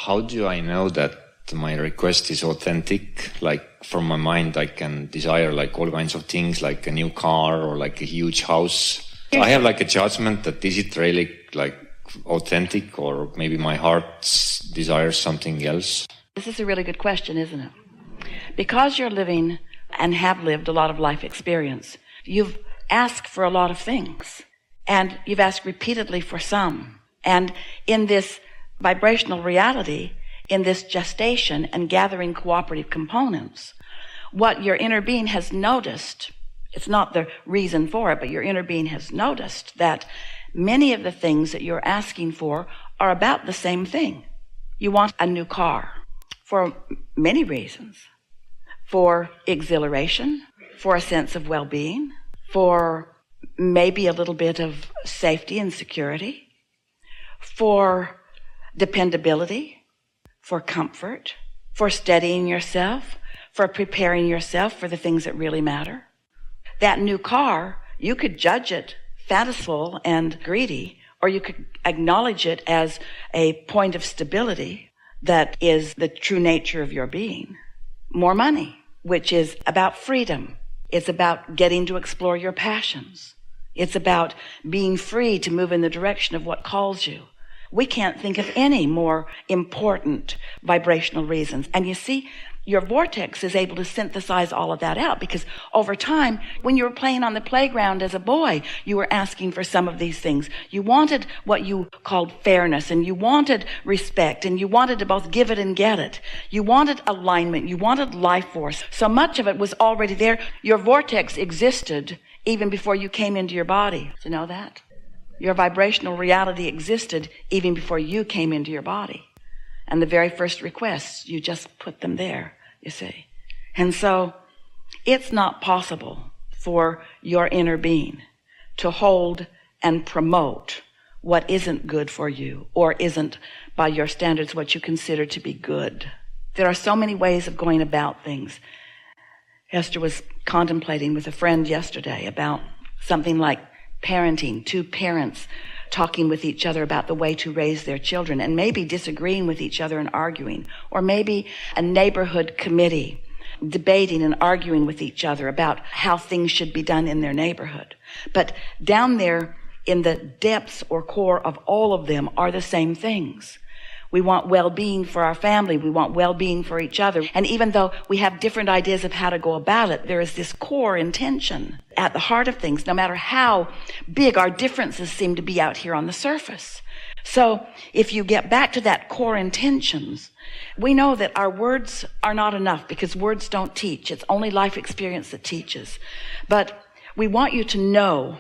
How do I know that my request is authentic? Like from my mind, I can desire like all kinds of things, like a new car or like a huge house. I have like a judgment that is it really like authentic, or maybe my heart desires something else? This is a really good question, isn't it? Because you're living and have lived a lot of life experience, you've asked for a lot of things, and you've asked repeatedly for some. And in this vibrational reality, in this gestation and gathering cooperative components, what your inner being has noticed, it's not the reason for it, but your inner being has noticed that many of the things that you're asking for are about the same thing. You want a new car for many reasons. For exhilaration, for a sense of well-being, for maybe a little bit of safety and security, for dependability, for comfort, for steadying yourself, for preparing yourself for the things that really matter. That new car, you could judge it fantasiful and greedy, or you could acknowledge it as a point of stability that is the true nature of your being. More money, which is about freedom. It's about getting to explore your passions. It's about being free to move in the direction of what calls you. We can't think of any more important vibrational reasons. And you see, your vortex is able to synthesize all of that out, because over time, when you were playing on the playground as a boy, you were asking for some of these things. You wanted what you called fairness, and you wanted respect, and you wanted to both give it and get it. You wanted alignment. You wanted life force. So much of it was already there. Your vortex existed even before you came into your body. Do you know that? Your vibrational reality existed even before you came into your body. And the very first requests, you just put them there, you see. And so it's not possible for your inner being to hold and promote what isn't good for you, or isn't, by your standards, what you consider to be good. There are so many ways of going about things. Esther was contemplating with a friend yesterday about something like parenting, two parents talking with each other about the way to raise their children, and maybe disagreeing with each other and arguing, or maybe a neighborhood committee debating and arguing with each other about how things should be done in their neighborhood. But down there in the depths or core of all of them are the same things. We want well-being for our family. We want well-being for each other. And even though we have different ideas of how to go about it, there is this core intention at the heart of things, no matter how big our differences seem to be out here on the surface. So if you get back to that core intentions, we know that our words are not enough, because words don't teach. It's only life experience that teaches. But we want you to know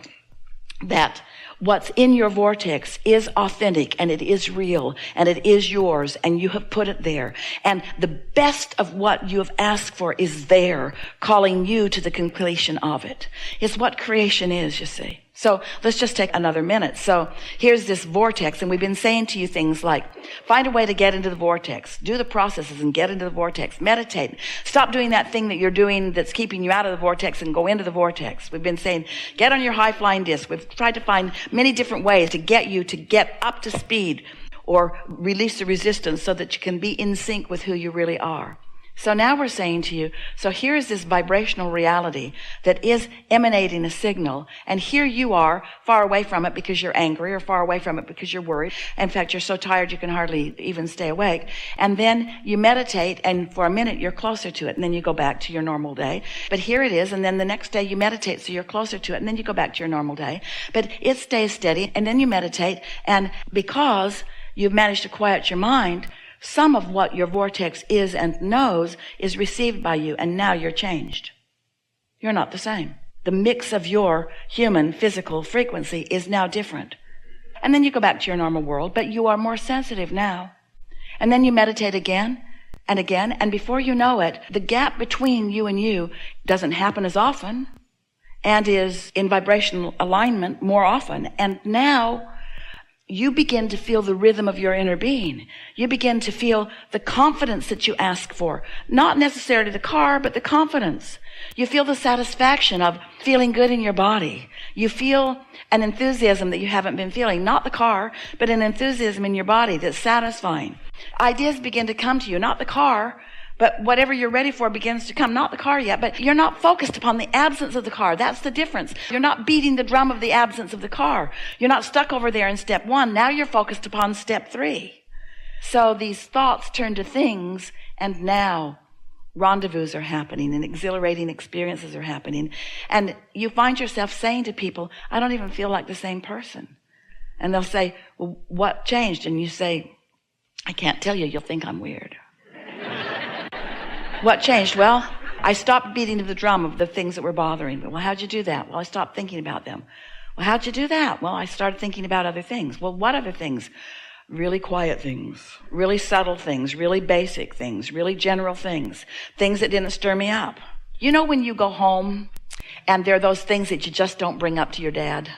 that what's in your vortex is authentic, and it is real, and it is yours, and you have put it there. And the best of what you have asked for is there, calling you to the completion of it. It's what creation is, you see. So let's just take another minute. So here's this vortex, and we've been saying to you things like, find a way to get into the vortex, do the processes and get into the vortex, meditate, stop doing that thing that you're doing that's keeping you out of the vortex and go into the vortex. We've been saying, get on your high flying disc. We've tried to find many different ways to get you to get up to speed or release the resistance so that you can be in sync with who you really are. So now we're saying to you, so here is this vibrational reality that is emanating a signal, and here you are far away from it because you're angry, or far away from it because you're worried. In fact, you're so tired you can hardly even stay awake. And then you meditate, and for a minute you're closer to it, and then you go back to your normal day. But here it is, and then the next day you meditate, so you're closer to it, and then you go back to your normal day. But it stays steady, and then you meditate, and because you've managed to quiet your mind, some of what your vortex is and knows is received by you, and now you're changed. You're not the same. The mix of your human physical frequency is now different. And then you go back to your normal world, but you are more sensitive now. And then you meditate again and again, and before you know it, the gap between you and you doesn't happen as often and is in vibrational alignment more often. And now you begin to feel the rhythm of your inner being. You begin to feel the confidence that you ask for. Not necessarily the car, but the confidence. You feel the satisfaction of feeling good in your body. You feel an enthusiasm that you haven't been feeling. Not the car, but an enthusiasm in your body that's satisfying. Ideas begin to come to you, not the car, but whatever you're ready for begins to come. Not the car yet, but you're not focused upon the absence of the car. That's the difference. You're not beating the drum of the absence of the car. You're not stuck over there in step 1. Now you're focused upon step 3. So these thoughts turn to things, and now rendezvous are happening and exhilarating experiences are happening. And you find yourself saying to people, I don't even feel like the same person. And they'll say, well, what changed? And you say, I can't tell you. You'll think I'm weird. What changed? Well, I stopped beating the drum of the things that were bothering me. Well, how'd you do that? Well, I stopped thinking about them. Well, how'd you do that? Well, I started thinking about other things. Well, what other things? Really quiet things, really subtle things, really basic things, really general things, things that didn't stir me up. You know when you go home and there are those things that you just don't bring up to your dad?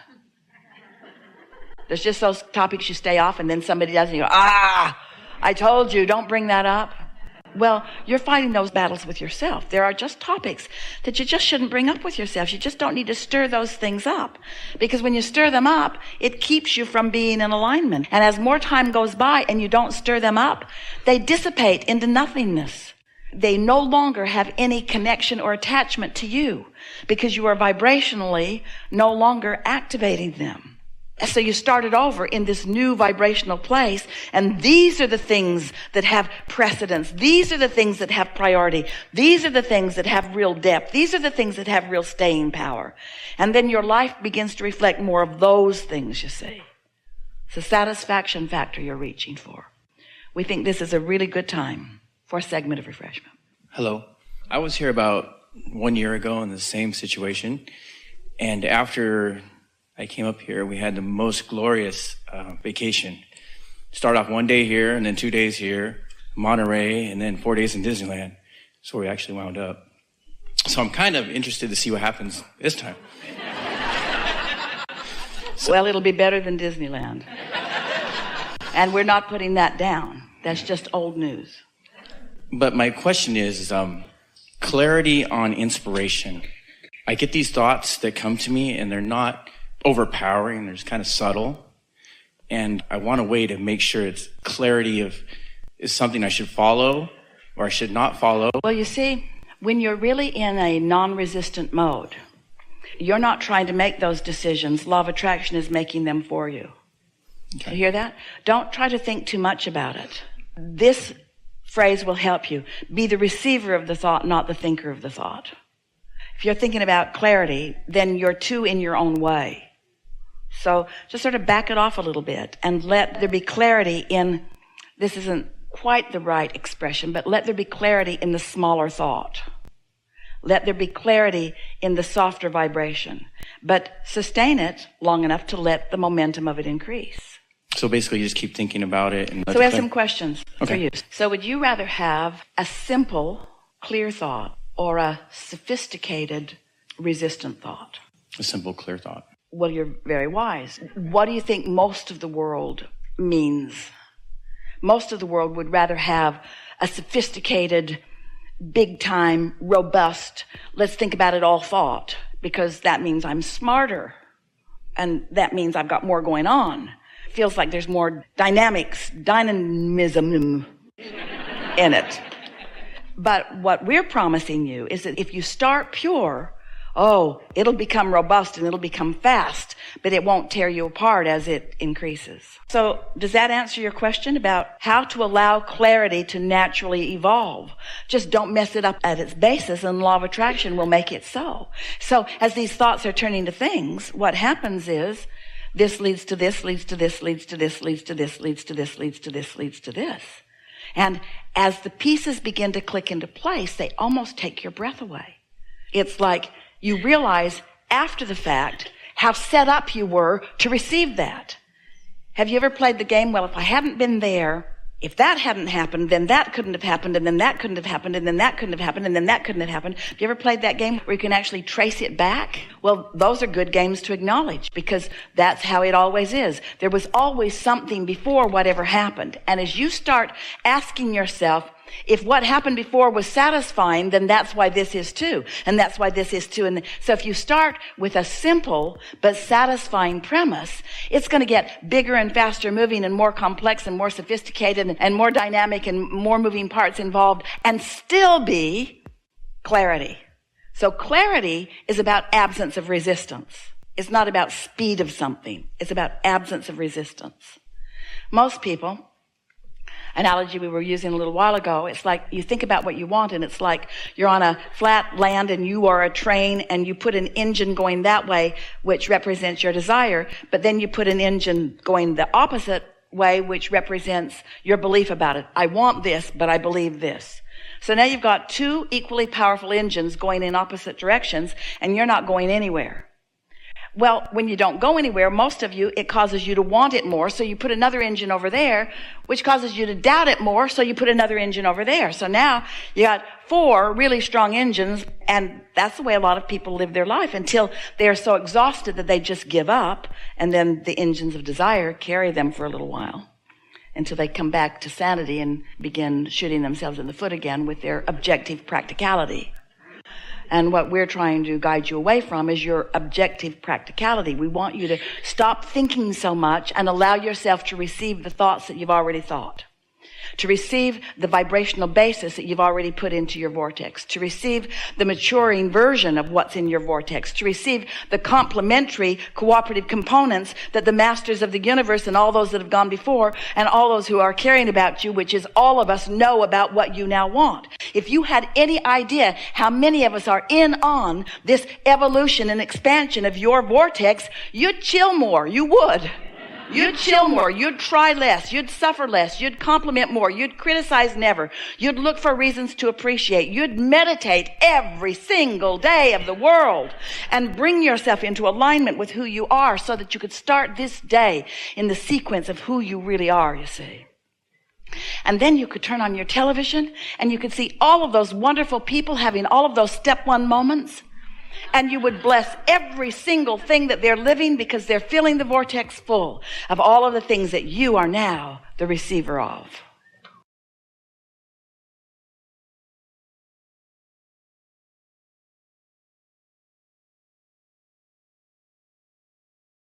There's just those topics you stay off, and then somebody does, and you go, I told you, don't bring that up. Well, you're fighting those battles with yourself. There are just topics that you just shouldn't bring up with yourself. You just don't need to stir those things up. Because when you stir them up, it keeps you from being in alignment. And as more time goes by and you don't stir them up, they dissipate into nothingness. They no longer have any connection or attachment to you because you are vibrationally no longer activating them. So you started over in this new vibrational place, and these are the things that have precedence. These are the things that have priority. These are the things that have real depth. These are the things that have real staying power. And then your life begins to reflect more of those things, you see. It's the satisfaction factor you're reaching for. We think this is a really good time for a segment of refreshment. Hello. I was here about 1 year ago in the same situation, and after I came up here, we had the most glorious vacation. Start off 1 day here, and then 2 days here, Monterey, and then 4 days in Disneyland. That's where we actually wound up. So I'm kind of interested to see what happens this time. Well, it'll be better than Disneyland. And we're not putting that down. That's just old news. But my question is clarity on inspiration. I get these thoughts that come to me, and they're not overpowering, they're just kind of subtle. And I want a way to make sure it's clarity of, is something I should follow or I should not follow. Well, you see, when you're really in a non-resistant mode, you're not trying to make those decisions. Law of attraction is making them for you. Okay. You hear that? Don't try to think too much about it. This phrase will help you. Be the receiver of the thought, not the thinker of the thought. If you're thinking about clarity, then you're too in your own way. So just sort of back it off a little bit and let there be clarity in, this isn't quite the right expression, but let there be clarity in the smaller thought. Let there be clarity in the softer vibration, but sustain it long enough to let the momentum of it increase. So basically you just keep thinking about it. And so we have some questions for you. So would you rather have a simple, clear thought or a sophisticated, resistant thought? A simple, clear thought. Well, you're very wise. What do you think most of the world means? Most of the world would rather have a sophisticated, big-time, robust, let's think about it all thought, because that means I'm smarter, and that means I've got more going on. Feels like there's more dynamism in it. But what we're promising you is that if you start pure, it'll become robust and it'll become fast, but it won't tear you apart as it increases. So does that answer your question about how to allow clarity to naturally evolve? Just don't mess it up at its basis, and law of attraction will make it so. So as these thoughts are turning to things, what happens is this leads to this, leads to this, leads to this, leads to this, leads to this, leads to this, leads to this. And as the pieces begin to click into place, they almost take your breath away. It's like you realize after the fact how set up you were to receive that. Have you ever played the game, well, if I hadn't been there, if that hadn't happened, then that couldn't have happened, and then that couldn't have happened, and then that couldn't have happened, and then that couldn't have happened. Have you ever played that game where you can actually trace it back? Well, those are good games to acknowledge, because that's how it always is. There was always something before whatever happened. And as you start asking yourself, if what happened before was satisfying, then that's why this is too. And that's why this is too. And so if you start with a simple but satisfying premise, it's going to get bigger and faster moving and more complex and more sophisticated and more dynamic and more moving parts involved, and still be clarity. So clarity is about absence of resistance. It's not about speed of something. It's about absence of resistance. Most people, analogy we were using a little while ago, it's like you think about what you want, and it's like you're on a flat land and you are a train, and you put an engine going that way, which represents your desire, but then you put an engine going the opposite way, which represents your belief about it. I want this, but I believe this. So now you've got two equally powerful engines going in opposite directions, and you're not going anywhere. Well, when you don't go anywhere, most of you, it causes you to want it more, so you put another engine over there, which causes you to doubt it more, so you put another engine over there. So now you got four really strong engines, and that's the way a lot of people live their life until they are so exhausted that they just give up, and then the engines of desire carry them for a little while until they come back to sanity and begin shooting themselves in the foot again with their objective practicality. And what we're trying to guide you away from is your objective practicality. We want you to stop thinking so much and allow yourself to receive the thoughts that you've already thought, to receive the vibrational basis that you've already put into your vortex, to receive the maturing version of what's in your vortex, to receive the complementary cooperative components that the masters of the universe and all those that have gone before and all those who are caring about you, which is all of us, know about what you now want. If you had any idea how many of us are in on this evolution and expansion of your vortex, you'd chill more. You would. You'd chill more. You'd try less. You'd suffer less. You'd compliment more. You'd criticize never. You'd look for reasons to appreciate. You'd meditate every single day of the world and bring yourself into alignment with who you are so that you could start this day in the sequence of who you really are, you see. And then you could turn on your television and you could see all of those wonderful people having all of those step one moments. And you would bless every single thing that they're living because they're filling the vortex full of all of the things that you are now the receiver of.